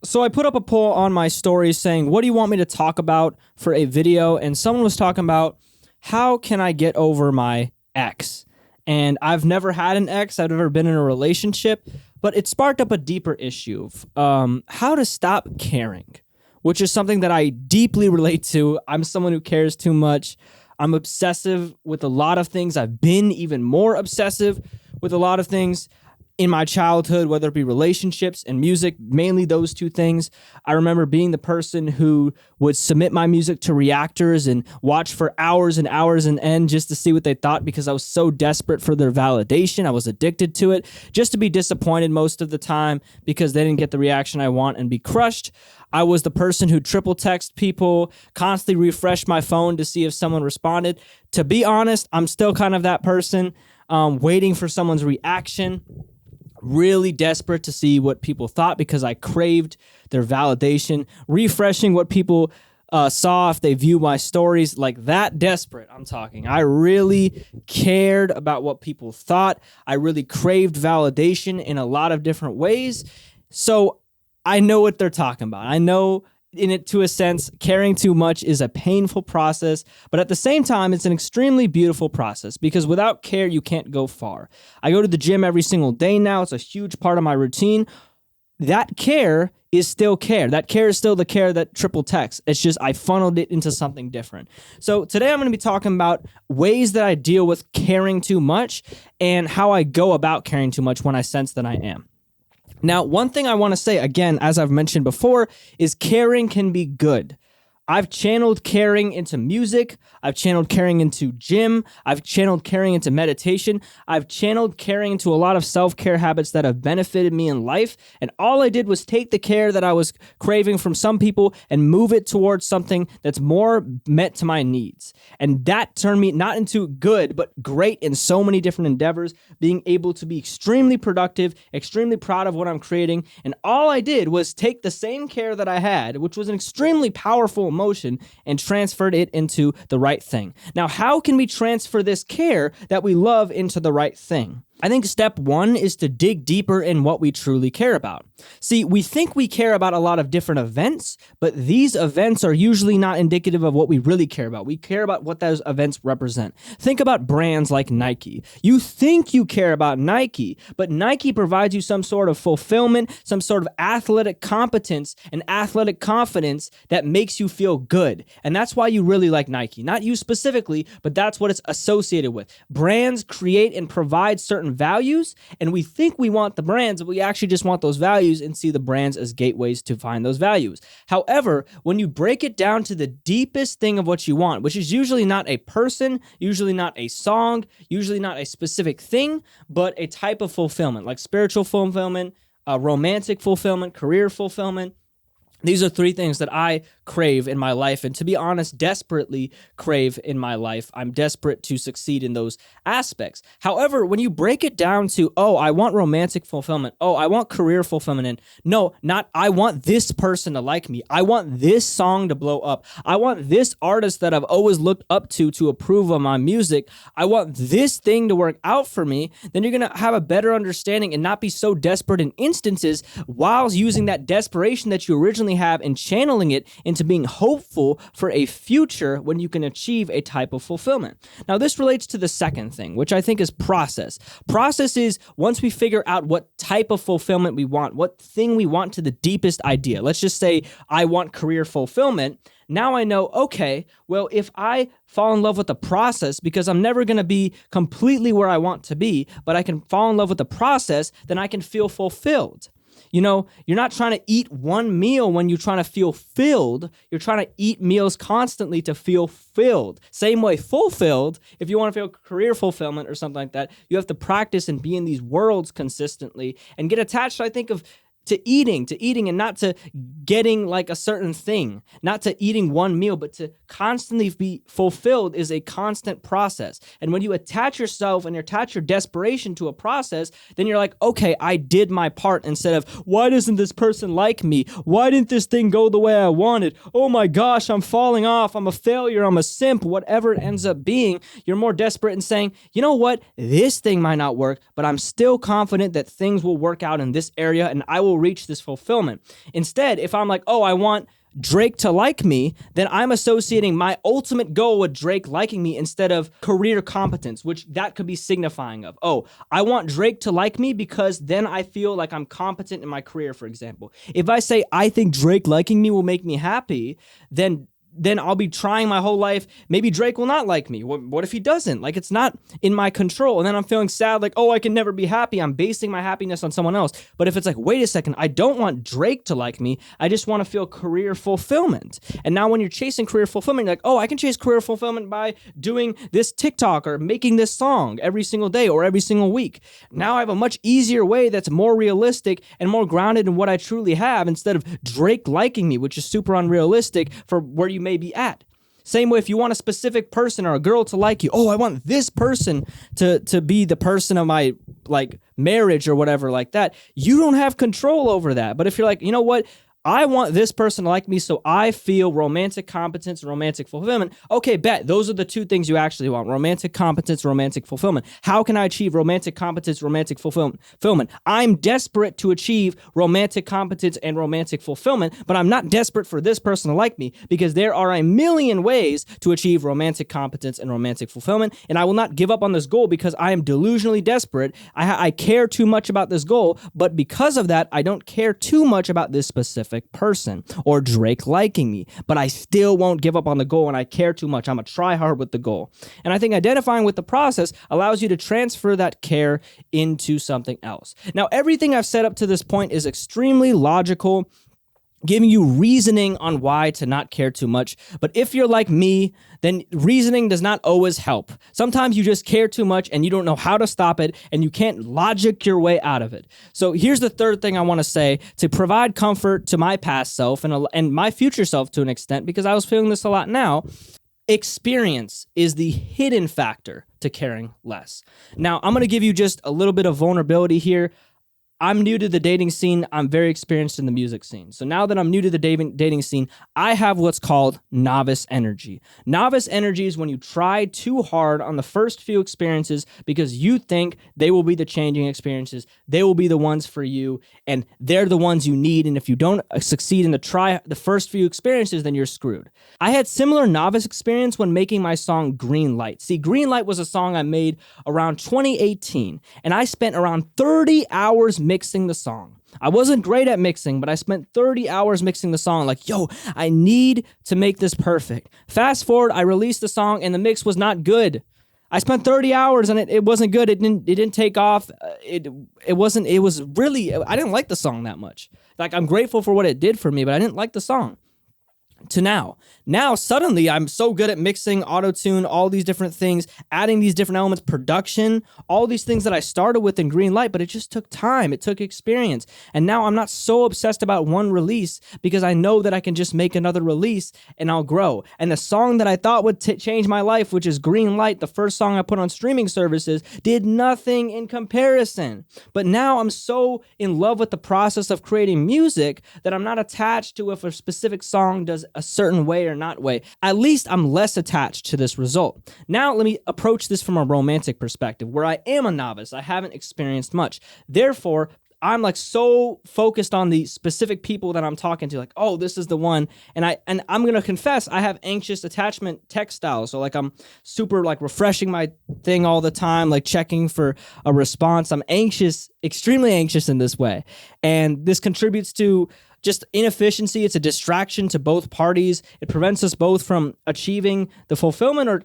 So I put up a poll on my story saying, what do you want me to talk about for a video? And someone was talking about, how can I get over my ex? And I've never had an ex. I've never been in a relationship, but it sparked up a deeper issue of how to stop caring, which is something that I deeply relate to. I'm someone who cares too much. I'm obsessive with a lot of things. I've been even more obsessive with a lot of things in my childhood, whether it be relationships and music, mainly those two things. I remember being the person who would submit my music to reactors and watch for hours and hours and end just to see what they thought because I was so desperate for their validation. I was addicted to it, just to be disappointed most of the time because they didn't get the reaction I want and be crushed. I was the person who triple text people, constantly refresh my phone to see if someone responded. To be honest, I'm still kind of that person, waiting for someone's reaction. Really desperate to see what people thought because I craved their validation, refreshing what people saw if they view my stories, like that desperate. I'm talking. I really cared about what people thought. I really craved validation in a lot of different ways. So I know what they're talking about. I know in it, to a sense, caring too much is a painful process, but at the same time, it's an extremely beautiful process because without care, you can't go far. I go to the gym every single day now. It's a huge part of my routine. That care is still care. That care is still the care that triple text. It's just I funneled it into something different. So today I'm going to be talking about ways that I deal with caring too much and how I go about caring too much when I sense that I am. Now, one thing I want to say, again, as I've mentioned before, is caring can be good. I've channeled caring into music. I've channeled caring into gym. I've channeled caring into meditation. I've channeled caring into a lot of self-care habits that have benefited me in life. And all I did was take the care that I was craving from some people and move it towards something that's more met to my needs. And that turned me not into good, but great in so many different endeavors, being able to be extremely productive, extremely proud of what I'm creating. And all I did was take the same care that I had, which was an extremely powerful emotion, and transferred it into the right thing. Now, how can we transfer this care that we love into the right thing? I think step one is to dig deeper in what we truly care about. See, we think we care about a lot of different events, but these events are usually not indicative of what we really care about. We care about what those events represent. Think about brands like Nike. You think you care about Nike, but Nike provides you some sort of fulfillment, some sort of athletic competence and athletic confidence that makes you feel good. And that's why you really like Nike. Not you specifically, but that's what it's associated with. Brands create and provide certain values, and we think we want the brands, but we actually just want those values and see the brands as gateways to find those values. However, when you break it down to the deepest thing of what you want, which is usually not a person, usually not a song, usually not a specific thing, but a type of fulfillment, like spiritual fulfillment, romantic fulfillment, career fulfillment. These are three things that I crave in my life, and to be honest, desperately crave in my life. I'm desperate to succeed in those aspects. However, when you break it down to, oh, I want romantic fulfillment, oh, I want career fulfillment, and no, not I want this person to like me, I want this song to blow up, I want this artist that I've always looked up to approve of my music, I want this thing to work out for me, then you're going to have a better understanding and not be so desperate in instances while using that desperation that you originally have and channeling it into being hopeful for a future when you can achieve a type of fulfillment. Now, this relates to the second thing, which I think is process. Process is once we figure out what type of fulfillment we want, what thing we want to the deepest idea. Let's just say I want career fulfillment. Now I know, okay, well, if I fall in love with the process, because I'm never going to be completely where I want to be, but I can fall in love with the process, then I can feel fulfilled. You know, you're not trying to eat one meal when you're trying to feel filled. You're trying to eat meals constantly to feel filled. Same way, fulfilled, if you want to feel career fulfillment or something like that, you have to practice and be in these worlds consistently and get attached, I think, to eating and not to getting like a certain thing, not to eating one meal, but to constantly be fulfilled is a constant process. And when you attach yourself and you attach your desperation to a process, then you're like, okay, I did my part, instead of, why doesn't this person like me? Why didn't this thing go the way I wanted? Oh my gosh, I'm falling off. I'm a failure. I'm a simp. Whatever it ends up being, you're more desperate in saying, you know what? This thing might not work, but I'm still confident that things will work out in this area and I will reach this fulfillment. Instead, if I'm like, oh, I want Drake to like me, then I'm associating my ultimate goal with Drake liking me instead of career competence, which that could be signifying of, oh, I want Drake to like me because then I feel like I'm competent in my career, for example. If I say, I think Drake liking me will make me happy, then I'll be trying my whole life. Maybe Drake will not like me. What if he doesn't? Like, it's not in my control. And then I'm feeling sad, like, oh, I can never be happy. I'm basing my happiness on someone else. But if it's like, wait a second, I don't want Drake to like me. I just want to feel career fulfillment. And now when you're chasing career fulfillment, you're like, oh, I can chase career fulfillment by doing this TikTok or making this song every single day or every single week. Now I have a much easier way that's more realistic and more grounded in what I truly have, instead of Drake liking me, which is super unrealistic for where you may be at. Same way, if you want a specific person or a girl to like you, oh, I want this person to be the person of my like marriage or whatever like that. You don't have control over that. But if you're like, you know what? I want this person to like me so I feel romantic competence and romantic fulfillment. Okay, bet. Those are the two things you actually want. Romantic competence, romantic fulfillment. How can I achieve romantic competence, romantic fulfillment? I'm desperate to achieve romantic competence and romantic fulfillment, but I'm not desperate for this person to like me, because there are a million ways to achieve romantic competence and romantic fulfillment, and I will not give up on this goal because I am delusionally desperate. I care too much about this goal, but because of that, I don't care too much about this specific person or Drake liking me, but I still won't give up on the goal, and I care too much. I'm gonna try hard with the goal. And I think identifying with the process allows you to transfer that care into something else. Now, everything I've said up to this point is extremely logical, giving you reasoning on why to not care too much. But if you're like me, then reasoning does not always help. Sometimes you just care too much and you don't know how to stop it, and you can't logic your way out of it. So here's the third thing I want to say to provide comfort to my past self and my future self to an extent, because I was feeling this a lot now. Experience is the hidden factor to caring less. Now, I'm going to give you just a little bit of vulnerability here. I'm new to the dating scene. I'm very experienced in the music scene. So now that I'm new to the dating scene, I have what's called novice energy. Novice energy is when you try too hard on the first few experiences because you think they will be the changing experiences. They will be the ones for you, and they're the ones you need. And if you don't succeed in the first few experiences, then you're screwed. I had similar novice experience when making my song Green Light. See, Green Light was a song I made around 2018, and I spent around 30 hours mixing the song. I wasn't great at mixing, but I spent 30 hours mixing the song. Like, yo, I need to make this perfect. Fast forward, I released the song and the mix was not good. I spent 30 hours and it wasn't good. It didn't take off. I didn't like the song that much. Like, I'm grateful for what it did for me, but I didn't like the song. To now suddenly I'm so good at mixing, auto-tune, all these different things, adding these different elements, production, all these things that I started with in Green Light, but it just took time, it took experience. And now I'm not so obsessed about one release because I know that I can just make another release and I'll grow. And the song that I thought would change my life, which is Green Light, the first song I put on streaming services, did nothing in comparison. But now I'm so in love with the process of creating music that I'm not attached to if a specific song does a certain way or not way. At least I'm less attached to this result. Now let me approach this from a romantic perspective, where I am a novice. I haven't experienced much. Therefore, I'm like so focused on the specific people that I'm talking to, like, oh, this is the one. And I'm going to confess, I have anxious attachment textiles. So like I'm super like refreshing my thing all the time, like checking for a response. I'm anxious, extremely anxious in this way. And this contributes to just inefficiency. It's a distraction to both parties. It prevents us both from achieving the fulfillment or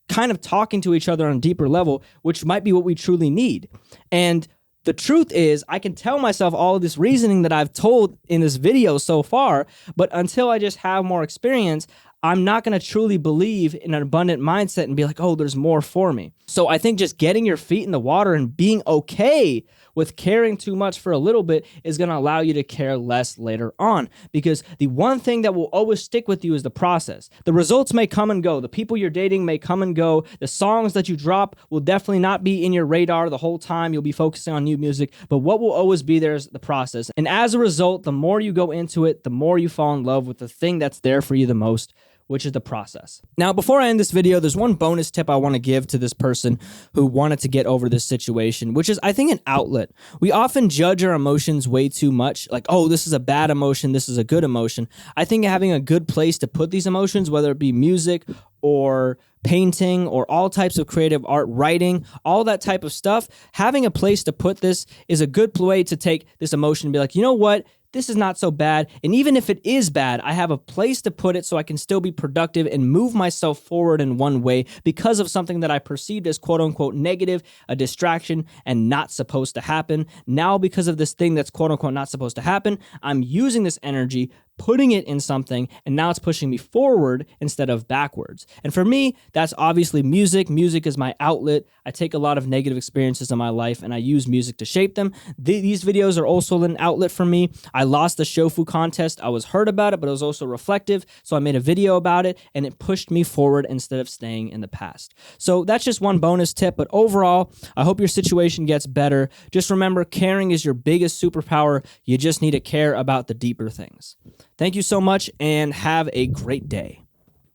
kind of talking to each other on a deeper level, which might be what we truly need. And the truth is, I can tell myself all of this reasoning that I've told in this video so far, but until I just have more experience, I'm not going to truly believe in an abundant mindset and be like, oh, there's more for me. So I think just getting your feet in the water and being okay with caring too much for a little bit is going to allow you to care less later on, because the one thing that will always stick with you is the process. The results may come and go. The people you're dating may come and go. The songs that you drop will definitely not be in your radar the whole time. You'll be focusing on new music, but what will always be there is the process. And as a result, the more you go into it, the more you fall in love with the thing that's there for you the most, which is the process. Now, before I end this video, there's one bonus tip I want to give to this person who wanted to get over this situation, which is, I think, an outlet. We often judge our emotions way too much, like, oh, this is a bad emotion, this is a good emotion. I think having a good place to put these emotions, whether it be music or painting or all types of creative art, writing, all that type of stuff, having a place to put this is a good way to take this emotion and be like, you know what? This is not so bad. And even if it is bad, I have a place to put it so I can still be productive and move myself forward in one way because of something that I perceived as quote unquote negative, a distraction, and not supposed to happen. Now, because of this thing that's quote unquote not supposed to happen, I'm using this energy, putting it in something, and now it's pushing me forward instead of backwards. And for me, that's obviously music. Music is my outlet. I take a lot of negative experiences in my life and I use music to shape them. These videos are also an outlet for me. I lost the shofu contest. I was hurt about it, but it was also reflective. So I made a video about it and it pushed me forward instead of staying in the past. So that's just one bonus tip. But overall, I hope your situation gets better. Just remember, caring is your biggest superpower. You just need to care about the deeper things. Thank you so much and have a great day.